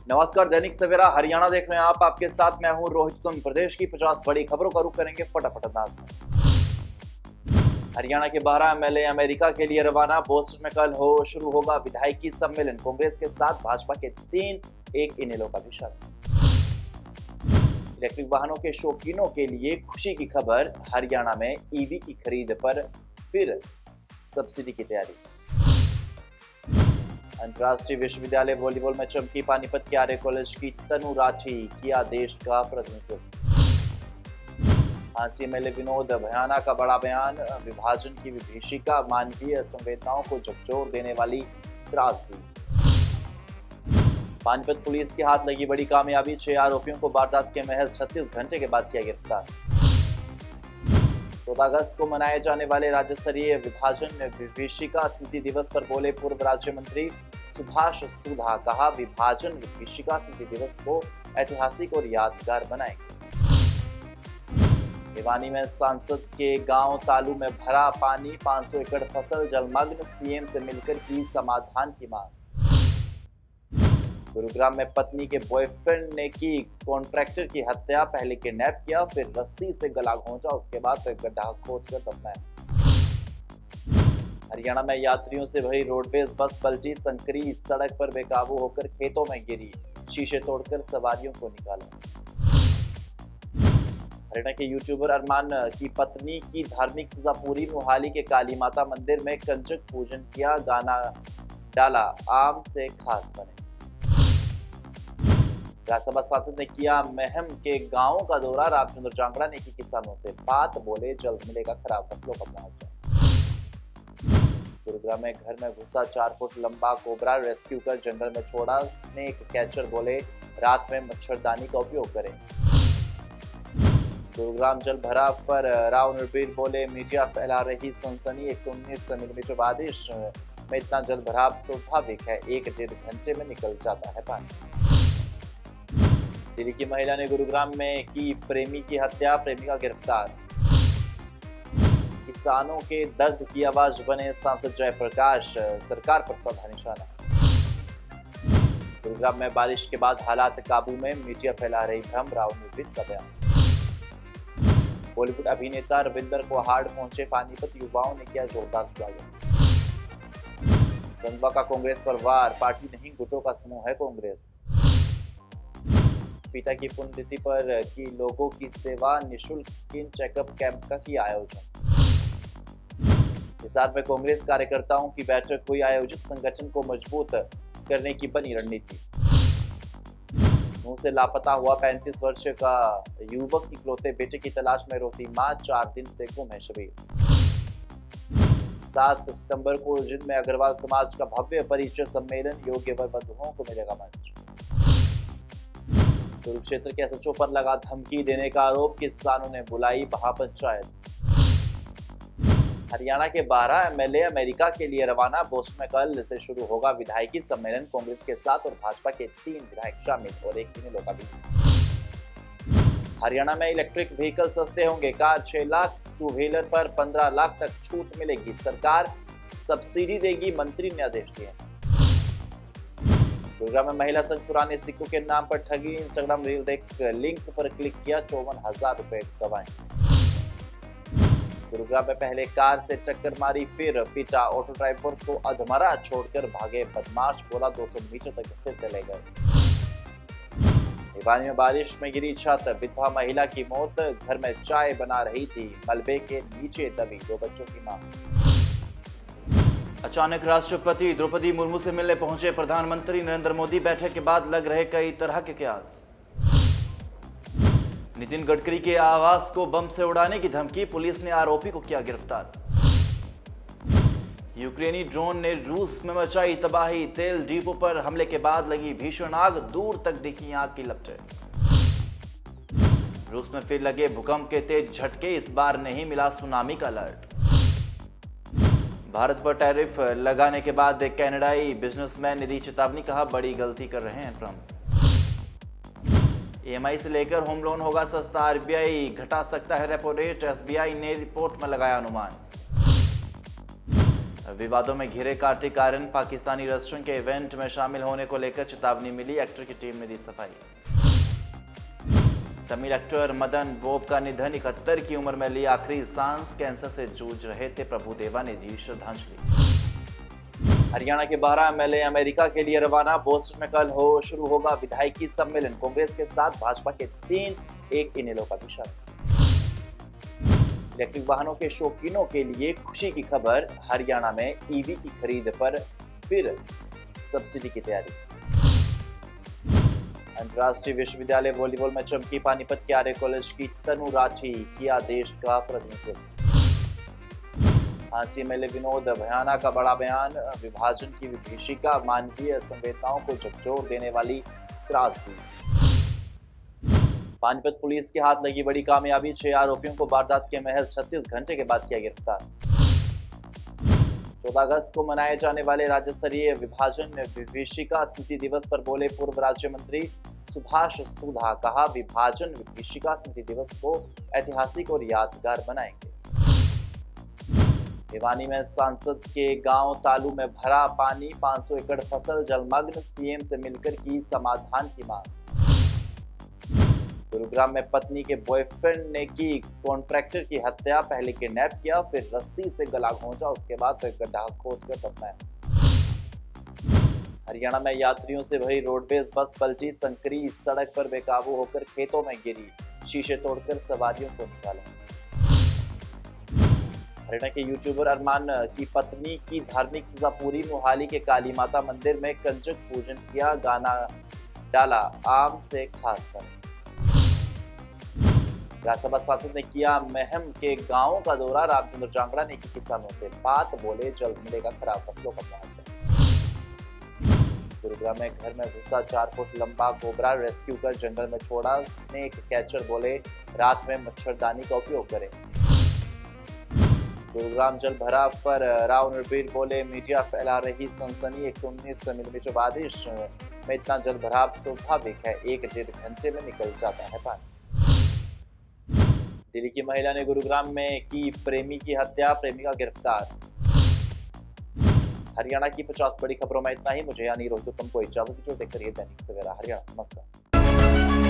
नमस्कार, दैनिक सवेरा हरियाणा देख रहे हैं आप। आपके साथ मैं हूं रोहित कुंद। प्रदेश की 50 बड़ी खबरों का रुख करेंगे फटाफट अंदाज में। हरियाणा के 12 एमएलए अमेरिका के लिए रवाना। बोस्टन में कल शुरू होगा विधायकी सम्मेलन। कांग्रेस के साथ भाजपा के 3 एक इनेलो का भी शामिल। इलेक्ट्रिक वाहनों के शौकीनों के लिए खुशी की खबर। हरियाणा में ईवी की खरीद पर फिर सब्सिडी की तैयारी। अंतर्राष्ट्रीय विश्वविद्यालय वॉलीबॉल में चमकी पानीपत के आर्य कॉलेज की तनु राठी। किया देश का प्रतिनिधित्व। हांसी एमएलए विनोद भयाना का बड़ा बयान। विभाजन की विभीषिका मानवीय संवेदनाओं को झकझोर देने वाली त्रासदी। पानीपत पुलिस के हाथ लगी बड़ी कामयाबी। 6 आरोपियों को वारदात के महज 36 घंटे के बाद किया गिरफ्तार। 14 अगस्त को मनाए जाने वाले राज्य स्तरीय विभाजन विभीषिका स्मृति दिवस पर बोले पूर्व राज्य मंत्री सुभाष सुधा। कहा, विभाजन विभीषिका स्मृति दिवस को ऐतिहासिक और यादगार बनाएंगे। भिवानी में सांसद के गांव तालू में भरा पानी। 500 एकड़ फसल जलमग्न। सीएम से मिलकर की समाधान की मांग। गुरुग्राम में पत्नी के बॉयफ्रेंड ने की कॉन्ट्रैक्टर की हत्या। पहले किडनैप किया, फिर रस्सी से गला घोंचा, उसके बाद गड्ढा खोदकर दफनाया। हरियाणा में यात्रियों से भरी रोडवेज बस पलटी। संकरी सड़क पर बेकाबू होकर खेतों में गिरी। शीशे तोड़कर सवारियों को निकाला। हरियाणा के यूट्यूबर अरमान की पत्नी की धार्मिक सजा पूरी। मोहाली के काली माता मंदिर में कंजक पूजन किया। गाना डाला, आम से खास बने। राज्यसभा सांसद ने किया महम के गांवों का दौरा। रामचंद्र जांगड़ा ने की किसानों से बात। बोले, जल्द मिलेगा खराब फसलों का मुआवजा। गुरुग्राम में घर में घुसा 4 फुट लंबा कोबरा। रेस्क्यू कर जंगल में छोड़ा। स्नेक कैचर बोले, रात में मच्छरदानी का उपयोग करें। गुरुग्राम जल भराव पर राव नरबीर बोले, मीडिया फैला रही सनसनी। 119 मिलीमीटर बारिश में इतना जल भराव स्वाभाविक है। 1-1.5 घंटे में निकल जाता है पानी। दिल्ली की महिला ने गुरुग्राम में की प्रेमी की हत्या। प्रेमिका गिरफ्तार। किसानों के दर्द की आवाज बने सांसद जयप्रकाश। सरकार पर साधा निशाना। गुरुग्राम में बारिश के बाद हालात काबू में। मीडिया फैला रही भ्रम। राव नरबीर का बयान। बॉलीवुड अभिनेता रविंदर कोहाड़ पहुंचे पानीपत। युवाओं ने किया जोरदार स्वागत। गंगवा का कांग्रेस पर वार। पार्टी नहीं, गुटों का समूह है कांग्रेस। पिता की पुण्यतिथि पर की लोगों की सेवा। निःशुल्क स्किन चेकअप कैंप का किया आयोजन। हिसार में कांग्रेस कार्यकर्ताओं की बैठक हुई। आयोजित संगठन को मजबूत करने की बनी रणनीति। मुंह से लापता हुआ 35 वर्ष का युवक इकलौते बेटे की तलाश में रोती मां। 4 दिन से गुम है शबीर। 7 सितंबर को जिंद में अग्रवाल समाज का भव्य परिचय सम्मेलन। योग्य वर वधुओं को मिलेगा मंच। कुरुक्षेत्र के एसएचओ पर लगा धमकी देने का आरोप। किसानों ने बुलाई महापंचायत। हरियाणा के 12 एमएलए अमेरिका के लिए रवाना। बोस्टन में कल से शुरू होगा विधायकी सम्मेलन। कांग्रेस के साथ और भाजपा के 3 विधायक शामिल और 1 इनेलो का भी। हरियाणा में इलेक्ट्रिक व्हीकल सस्ते होंगे। कार 6 लाख, 2 व्हीलर पर 15 लाख तक छूट मिलेगी। सरकार सब्सिडी देगी, मंत्री ने आदेश दिए। गुरुग्राम में महिला संघ पुराने सिक्कों के नाम पर ठगी। इंस्टाग्राम रील देख लिंक पर क्लिक किया। 54,000 रुपए गंवाए। गुरुग्राम में पहले कार से टक्कर मारी, फिर पीटा। ऑटो ड्राइवर को अधमरा छोड़कर भागे बदमाश। बोला 200 मीटर तक से चले गए। भिवानी में बारिश में गिरी छत। विधवा महिला की मौत। घर में चाय बना रही थी, मलबे के नीचे दबी। 2 बच्चों की मां। अचानक राष्ट्रपति द्रौपदी मुर्मू से मिलने पहुंचे प्रधानमंत्री नरेंद्र मोदी। बैठक के बाद लग रहे कई तरह के कयास। नितिन गडकरी के आवास को बम से उड़ाने की धमकी। पुलिस ने आरोपी को किया गिरफ्तार। यूक्रेनी ड्रोन ने रूस में मचाई तबाही। तेल डिपो पर हमले के बाद लगी भीषण आग। दूर तक दिखी आग की लपटें। रूस में फिर लगे भूकंप के तेज झटके। इस बार नहीं मिला सुनामी का अलर्ट। भारत पर टैरिफ लगाने के बाद कनाडाई बिजनेसमैन ने दी चेतावनी। कहा, बड़ी गलती कर रहे हैं ट्रंप। ईएमआई से लेकर होम लोन होगा सस्ता। आरबीआई घटा सकता है रेपो रेट। एसबीआई ने रिपोर्ट में लगाया अनुमान। विवादों में घिरे कार्तिक आर्यन पाकिस्तानी रेस्टोरेंट के इवेंट में शामिल होने को लेकर चेतावनी मिली, एक्टर की टीम ने दी सफाई। तमिल एक्टर मदन बोब का निधन, 71 की उम्र में ली आखिरी सांस, कैंसर से जूझ रहे थे, प्रभुदेवा ने दी श्रद्धांजलि। हरियाणा के 12 एमएलए अमेरिका के लिए रवाना, बोस्टन में कल शुरू होगा विधायकी सम्मेलन, कांग्रेस के साथ भाजपा के 3 एक इनेलो का भी शर्त। इलेक्ट्रिक वाहनों के शौकीनों के लिए खुशी की खबर, हरियाणा में ईवी की खरीद पर फिर सब्सिडी की तैयारी। अंतर्राष्ट्रीय विश्वविद्यालय वॉलीबॉल में चमकी पानीपत के आर्य कॉलेज की तनु राठी, किया देश का प्रतिनिधित्व। झांसी एमएलए विनोद भयाना का बड़ा बयान, विभाजन की विभीषिका मानवीय संवेदनाओं को झकझोर देने वाली त्रासदी। पानीपत पुलिस के हाथ लगी बड़ी कामयाबी, 6 आरोपियों को वारदात के महज 36 घंटे के बाद किया गिरफ्तार। 14 अगस्त को मनाए जाने वाले राज्य स्तरीय विभाजन विभीषिका स्मृति दिवस पर बोले पूर्व राज्य मंत्री सुभाष सुधा, कहा विभाजन विभीषिका स्मृति दिवस को ऐतिहासिक और यादगार बनाएंगे। भिवानी में सांसद के गांव तालू में भरा पानी, 500 एकड़ फसल जलमग्न, सीएम से मिलकर की समाधान की मांग। गुरुग्राम में पत्नी के बॉयफ्रेंड ने की कॉन्ट्रैक्टर की हत्या, पहले किडनैप किया, फिर रस्सी से गला घोंचा, उसके बाद गड्ढा खोदकर दफनाया। हरियाणा में यात्रियों से भरी रोडवेज बस पलटी, संकरी सड़क पर बेकाबू होकर खेतों में गिरी, शीशे तोड़कर सवारियों को निकाला। हरियाणा के यूट्यूबर अरमान की पत्नी की धार्मिक सजा पूरी, मोहाली के काली माता मंदिर में कंजक पूजन किया, गाना डाला आम से खास कर। राज्यसभा सांसद ने किया महम के गांवों का दौरा, रामचंद्र जांगड़ा ने की किसानों से बात, बोले जल्द मिलेगा खराब फसलों का मुआवजा। गुरुग्राम में घर में घुसा 4 फुट लंबा कोबरा, रेस्क्यू कर जंगल में छोड़ा, स्नेक कैचर बोले रात में मच्छरदानी का उपयोग करें। गुरुग्राम जल भराव पर राव नरबीर बोले मीडिया फैला रही सनसनी, 119 मिलीमीटर बारिश में इतना जल भराव स्वाभाविक है, 1-1.5 घंटे में निकल जाता है पानी। दिल्ली की महिला ने गुरुग्राम में की प्रेमी की हत्या, प्रेमिका गिरफ्तार। हरियाणा की 50 बड़ी खबरों में इतना ही। मुझे यानी रोहित उत्तम को इजाजत दीजिए, देखते रहिए दैनिक सवेरा हरियाणा। नमस्कार।